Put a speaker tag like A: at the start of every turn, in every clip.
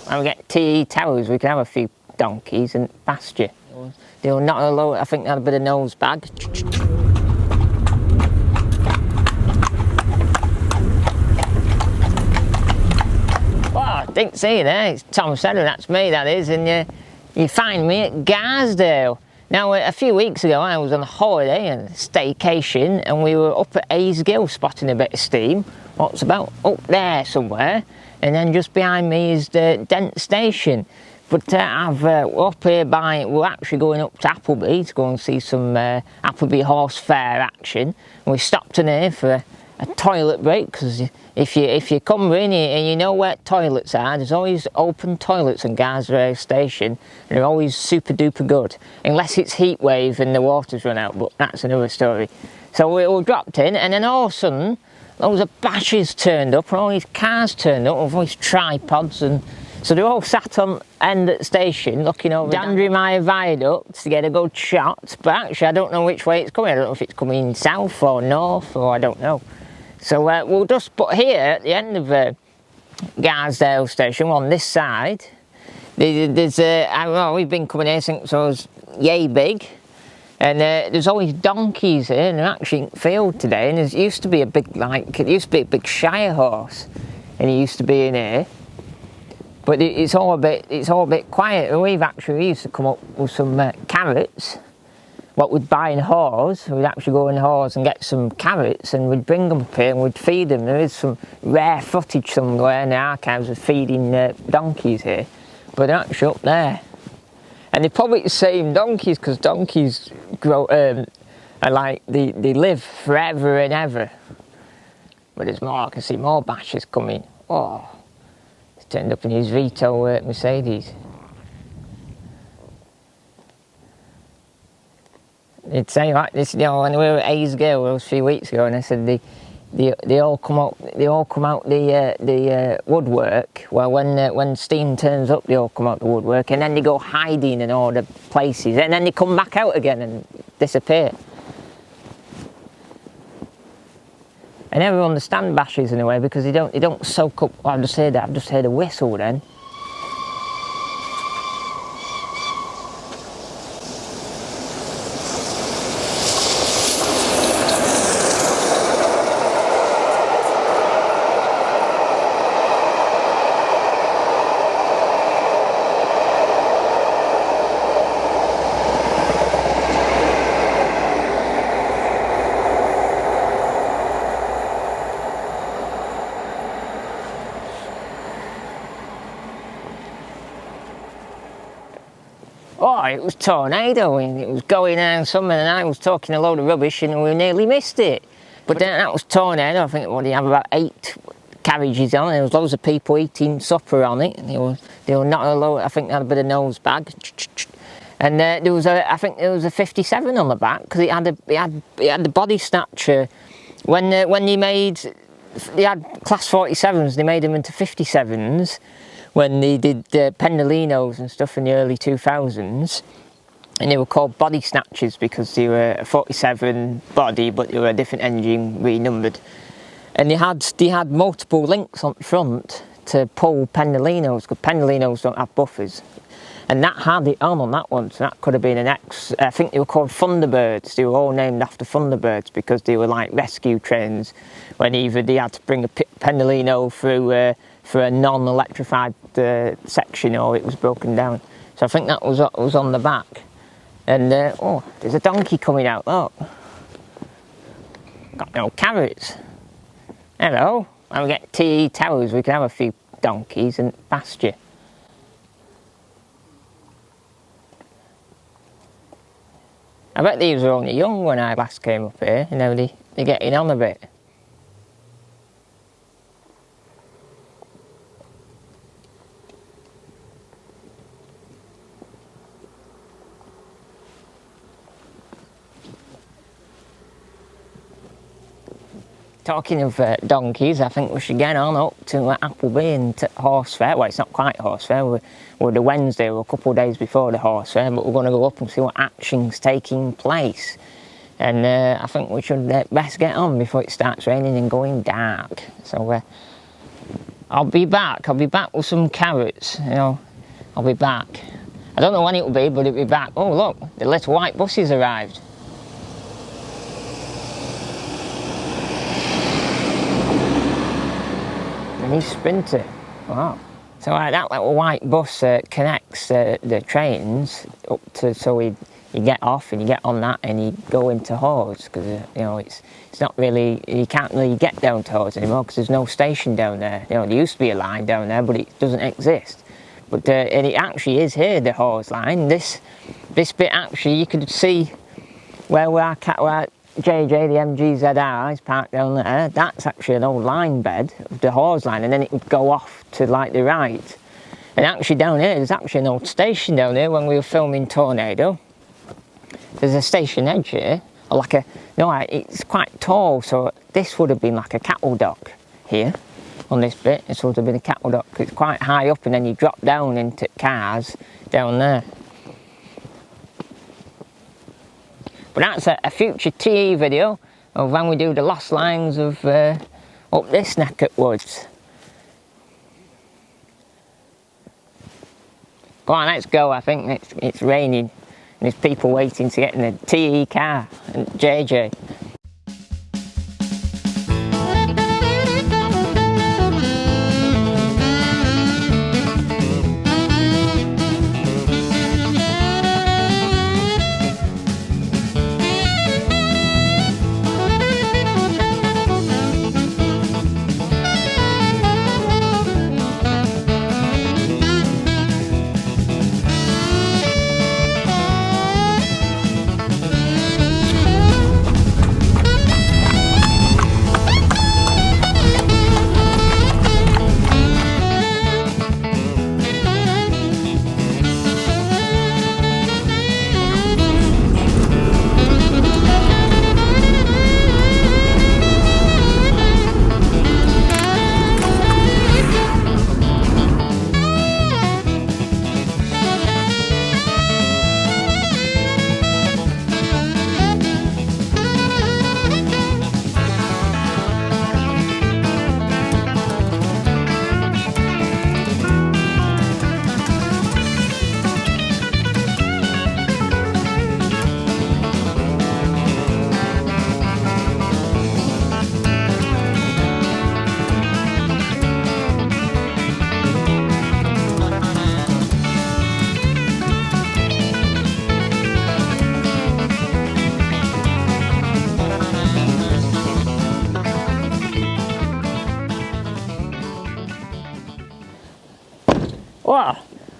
A: when we get tea towers, we can have a few donkeys and pasture. They'll not allow, I think, they had a bit of nose bag. Oh, I didn't see you there. It's Tom Sedder, that's me, that is, and you find me at Garsdale. Now, a few weeks ago, I was on a holiday and a staycation, and we were up at Garsdale spotting a bit of steam. What's about up there somewhere, and then just behind me is the Garsdale Station. But we're up here we're actually going up to Appleby to go and see some Appleby Horse Fair action. And we stopped in here for a toilet break, because if you come in and you know where toilets are, there's always open toilets in Garsdale Station, and they're always super duper good, unless it's heat wave and the water's run out, but that's another story. So we dropped in, and then all of a sudden loads of bashes turned up, and all these cars turned up with all these tripods, and so they're all sat on end at the station looking over Dandry Viaduct to get a good shot, but actually I don't know which way it's coming. I don't know if it's coming south or north, or I don't know. So we'll just put here at the end of Garsdale Station on this side. There's we've been coming here since I was yay big, and there's always donkeys here, and they're actually in the field today. And there used to be a big Shire horse, and he used to be in here. But it's all a bit quiet. We used to come up with some carrots. What we'd buy in Hawes, we'd actually go in Hawes and get some carrots, and we'd bring them up here and we'd feed them. There is some rare footage somewhere in the archives of feeding donkeys here, but they're actually up there. And they're probably the same donkeys, because donkeys grow, are like, they live forever and ever. But there's more, I can see more bashes coming. Oh, he's turned up in his Vito Mercedes. It'd say like this, when we were at Garsdale a few weeks ago, and I said they all come out the woodwork. Well, when steam turns up, they all come out the woodwork, and then they go hiding in all the places, and then they come back out again and disappear. I never understand bashes in a way, because they don't soak up. Well, I've just heard a whistle then. Oh, it was tornado, and it was going down something, and I was talking a load of rubbish, and we nearly missed it. But then that was tornado. I think they had about 8 carriages on, and there was loads of people eating supper on it, and they were not allowed. I think they had a bit of nose bag, and I think there was a 57 on the back, because it had the body snatcher. When they had class 47s, they made them into 57s. When they did Pendolinos and stuff in the early 2000s, and they were called body snatchers because they were a 47 body, but they were a different engine renumbered. And they had multiple links on the front to pull Pendolinos, because Pendolinos don't have buffers. And that had it on that one, so that could have been I think they were called Thunderbirds. They were all named after Thunderbirds, because they were like rescue trains, when either they had to bring a Pendolino through for a non-electrified section, or it was broken down. So I think that was what was on the back. And oh, there's a donkey coming out, look. Got no carrots. Hello, when we get tea towers, we can have a few donkeys and pasture. I bet these were only young when I last came up here, you know, they're getting on a bit. Talking of donkeys, I think we should get on up to Appleby and Horse Fair. Well, it's not quite Horse Fair, we're the Wednesday, we're a couple of days before the Horse Fair, but we're going to go up and see what action's taking place. And I think we should best get on before it starts raining and going dark. So I'll be back with some carrots, you know, I'll be back. I don't know when it'll be, but it'll be back. Oh look, the little white bus has arrived. Mini Sprinter, wow. So that little white bus connects the trains up to, so you get off and you get on that and you go into Hawes, because you know it's not really, you can't really get down to Hawes anymore because there's no station down there. You know, there used to be a line down there, but it doesn't exist. But and it actually is here, the Hawes line. This bit actually, you could see where JJ, the MGZR, is parked down there. That's actually an old line bed of the Hawes line, and then it would go off to like the right. And actually down here, there's actually an old station down here when we were filming Tornado. There's a station edge here, or like a, no, it's quite tall, so this would have been like a cattle dock here. On this bit, this would have been a cattle dock. It's quite high up, and then you drop down into cars down there. But that's a future TE video of when we do the lost lines of up this neck of woods. Go on, let's go. I think it's raining and there's people waiting to get in the TE car and JJ.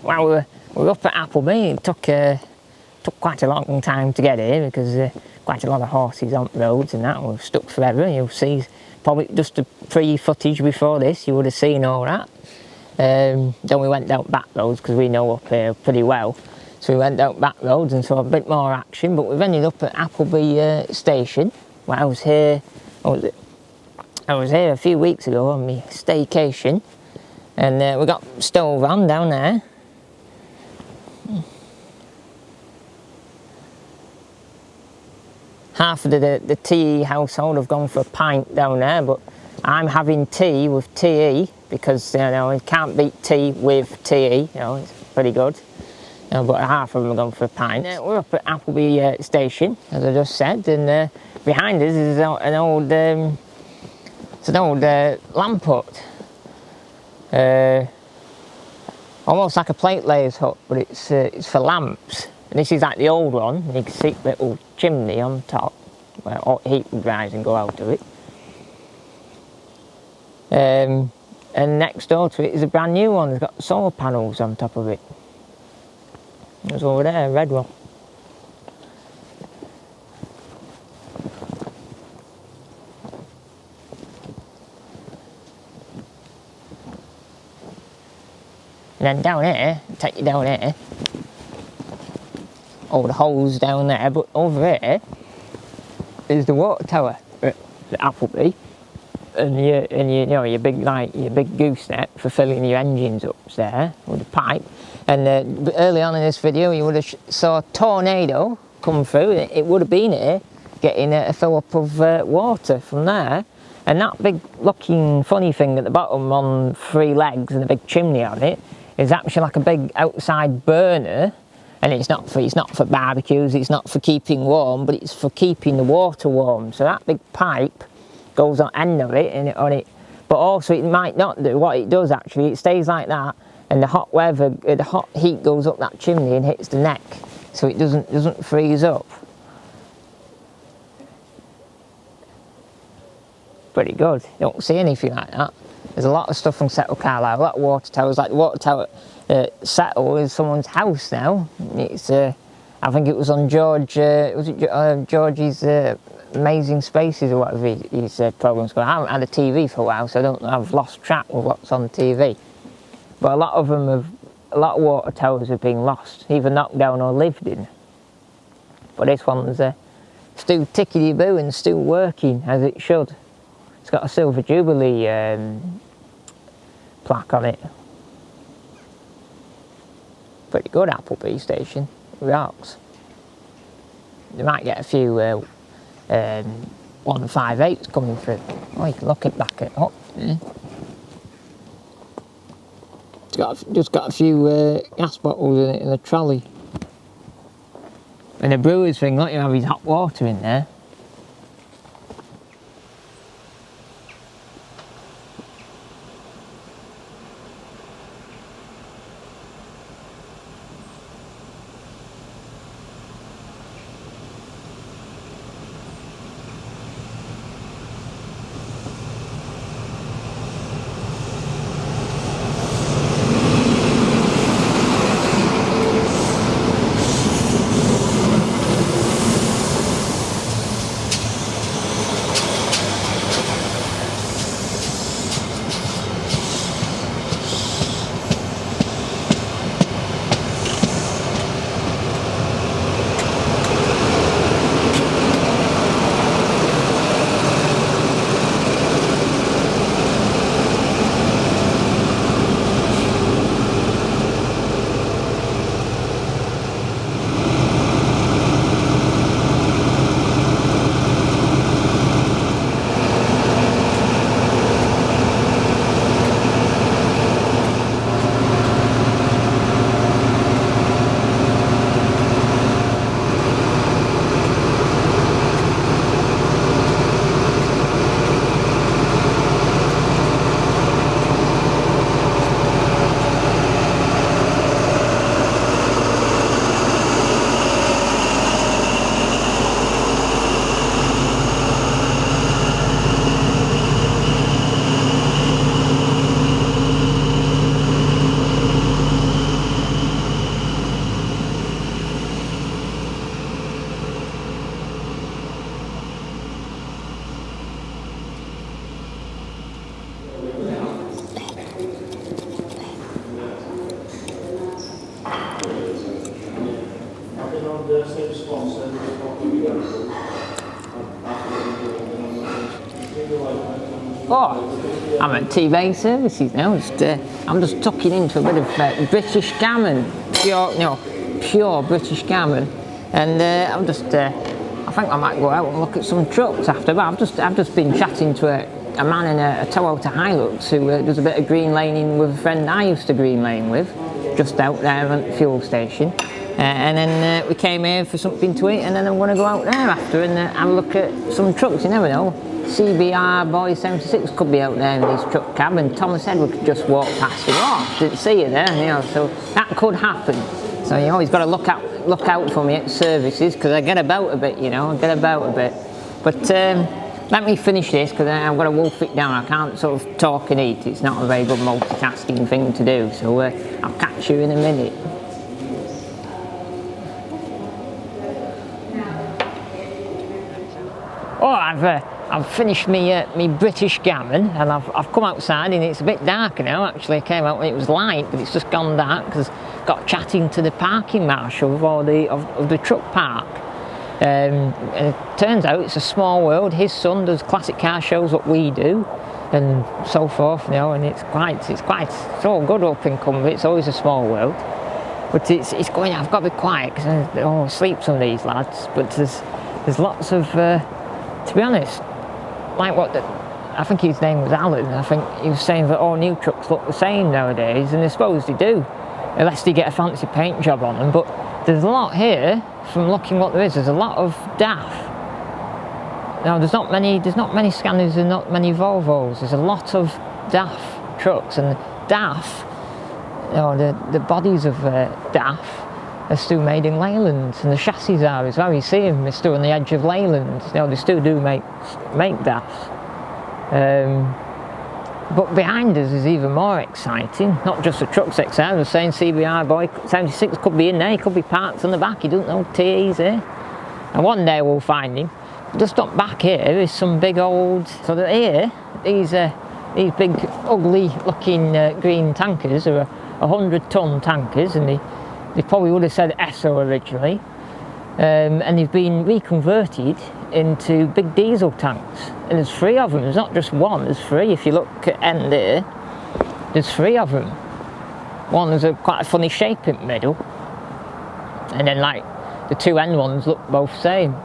A: Well, we were up at Appleby. It took quite a long time to get here because quite a lot of horses on the roads and that. We've stuck forever. You'll see probably just the pre-footage before this, you would have seen all that. Then we went down back roads because we know up here pretty well. So we went down back roads and saw a bit more action. But we've ended up at Appleby Station. Well, I was here a few weeks ago on my staycation. And we got stove on down there. Half of the TE household have gone for a pint down there, but I'm having tea with TE because, you know, you can't beat tea with TE, you know, it's pretty good. You know, but half of them have gone for a pint. We're up at Appleby Station, as I just said, and behind us is an old lamp hut. Almost like a plate layer's hut, but it's for lamps. And this is like the old one, and you can see the little chimney on top where hot heat would rise and go out of it. And next door to it is a brand new one. It's got solar panels on top of it. There's over there, a red one. And then down here, take you down here. All the holes down there, but over here is the water tower at Appleby, and you know your big gooseneck for filling your engines up there with a pipe. And early on in this video, you would have saw a tornado come through. It would have been here getting a fill up of water from there, And that big looking funny thing at the bottom on 3 legs and a big chimney on it is actually like a big outside burner, and it's not for barbecues, it's not for keeping warm, but it's for keeping the water warm. So that big pipe goes on the end of it, but also it might not do what it does actually. It stays like that, and the hot heat goes up that chimney and hits the neck, so it doesn't freeze up. Pretty good. You don't see anything like that. There's a lot of stuff from Settle Carlisle, a lot of water towers, like the water tower Settle is someone's house now. It's I think it was on George's Amazing Spaces or whatever his program's called. I haven't had a TV for a while, so I've lost track of what's on the TV. But a lot of water towers have been lost, either knocked down or lived in. But this one's still tickety-boo and still working as it should. It's got a Silver Jubilee plaque on it. Pretty good, Appleby Station. It rocks. You might get a few 158s coming through. Oh, you can look it back at up. Yeah. It's just got a few gas bottles in it in a trolley. And the brewer's thing, let you have his hot water in there. Oh, I'm at T-Bane Services now. I'm just tucking into a bit of British gammon, pure British gammon, and I'm just. I think I might go out and look at some trucks after. But I've just been chatting to a man in a Toyota Hilux who does a bit of green laning with a friend I used to green lane with, just out there at the fuel station. And then we came here for something to eat, and then I'm going to go out there after and have a look at some trucks. You never know. CBR Boy 76 could be out there in his truck cab, and Thomas said we could just walk past him. Oh, didn't see you there, so that could happen. So he's got to look out for me at services, because I get about a bit, But let me finish this, because I've got to wolf it down. I can't sort of talk and eat. It's not a very good multitasking thing to do. So I'll catch you in a minute. Oh, I've finished me British gammon, and I've come outside, and it's a bit darker now. Actually, I came out when it was light, but it's just gone dark because I got chatting to the parking marshal of the truck park. And it turns out it's a small world. His son does classic car shows, what we do, and so forth. And it's all good up in Cumbria. It's always a small world, but it's going. I've got to be quiet because they're all asleep, some of these lads. But there's lots of. To be honest, like what I think his name was Alan. I think he was saying that all new trucks look the same nowadays, and I suppose they do, unless they get a fancy paint job on them. But there's a lot here, from looking what there is. There's a lot of DAF. Now there's not many Scanias and not many Volvos. There's a lot of DAF trucks, and DAF, you know, the bodies of DAF are still made in Leyland, and the chassis are as well. You see them, they're still on the edge of Leyland. You know, they still do make DAFs. But behind us is even more exciting. Not just the trucks exciting. I was saying CBR boy 76 could be in there. He could be parked on the back. He doesn't know TE's here. And one day we'll find him. Just up back here is some big old. So that here, these big ugly looking green tankers are 100-ton tankers, and they probably would have said Esso originally, and they've been reconverted into big diesel tanks, and there's 3 of them. There's not just one, there's 3. If you look at end here, there's 3 of them. One has quite a funny shape in the middle, and then like the 2 end ones look both same.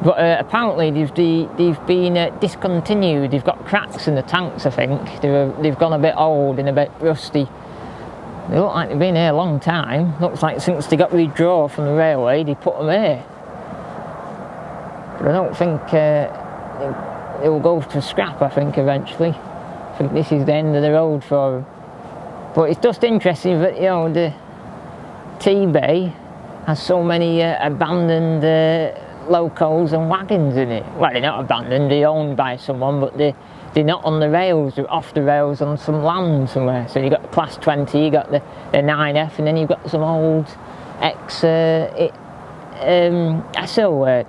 A: But apparently they've been discontinued. They've got cracks in the tanks, I think. They've gone a bit old and a bit rusty. They look like they've been here a long time. Looks like since they got withdrawn from the railway, they put them here. But I don't think they will go to scrap, I think, eventually. I think this is the end of the road for them. But it's just interesting that, you know, the T-Bay has so many abandoned locos and wagons in it. Well, they're not abandoned, they're owned by someone, but they're not on the rails, they're off the rails on some land somewhere. So you've got the Class 20, you've got the 9F, and then you've got some old Esso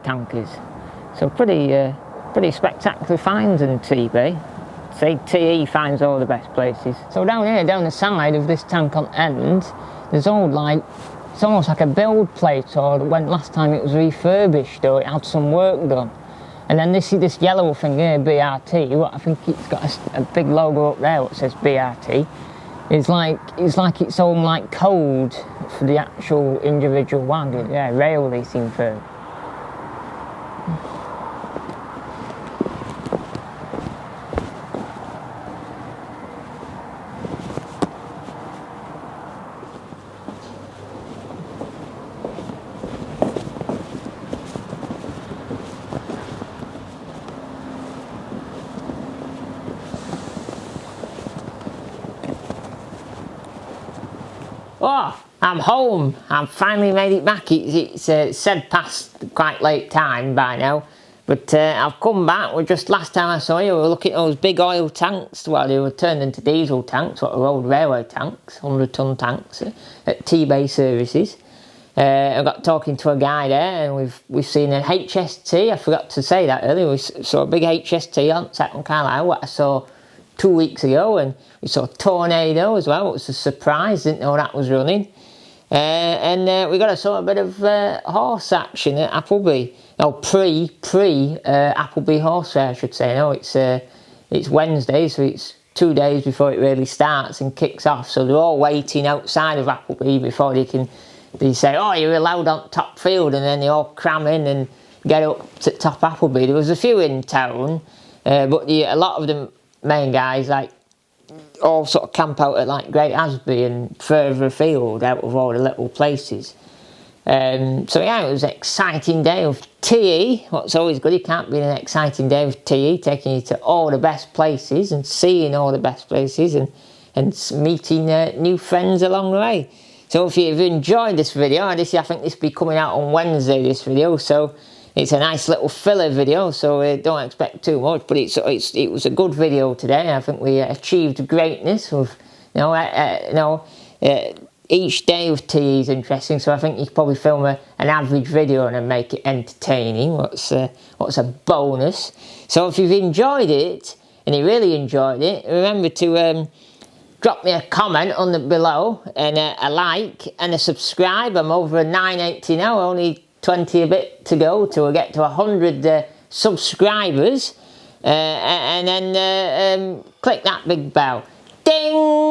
A: tankers. So pretty spectacular finds in T-Bay. Say TE finds all the best places. So down here, down the side of this tank on end, there's old, like, it's almost like a build plate, or when last time it was refurbished, or it had some work done. And then this yellow thing here, BRT, what I think it's got a big logo up there that says BRT. It's like its own like code for the actual individual wagon. Yeah, rail leasing firm. Oh, I'm home. I've finally made it back. It's said past quite late time by now, but I've come back. Just last time I saw you, we were looking at those big oil tanks. Well, they were turned into diesel tanks, what are old railway tanks, 100-ton tanks at T-Bay services. I got talking to a guy there, and we've seen an HST. I forgot to say that earlier. We saw a big HST on set on Carlisle. What I saw 2 weeks ago, and we saw a Tornado as well. It was a surprise, didn't know that was running. And we got a sort of bit of horse action at Appleby. No, pre Appleby Horse Fair, I should say. No, it's Wednesday, so it's 2 days before it really starts and kicks off. So they're all waiting outside of Appleby before they say, oh, you're allowed on top field, and then they all cram in and get up to top Appleby. There was a few in town, but a lot of them main guys like all sort of camp out at like Great Asby and further afield out of all the little places. So yeah, it was an exciting day of TE. What's always good, it can't be an exciting day of TE, taking you to all the best places and seeing all the best places and meeting new friends along the way. So if you've enjoyed this video, and I think this will be coming out on Wednesday, this video, so it's a nice little filler video, so don't expect too much, but it was a good video today. I think we achieved greatness with, each day of TE is interesting, so I think you could probably film an average video and then make it entertaining. What's a bonus. So if you've enjoyed it, and you really enjoyed it, remember to drop me a comment below, and a like, and a subscribe. I'm over at 980 now, only 20 a bit to go till we get to 100 subscribers, and then click that big bell. Ding!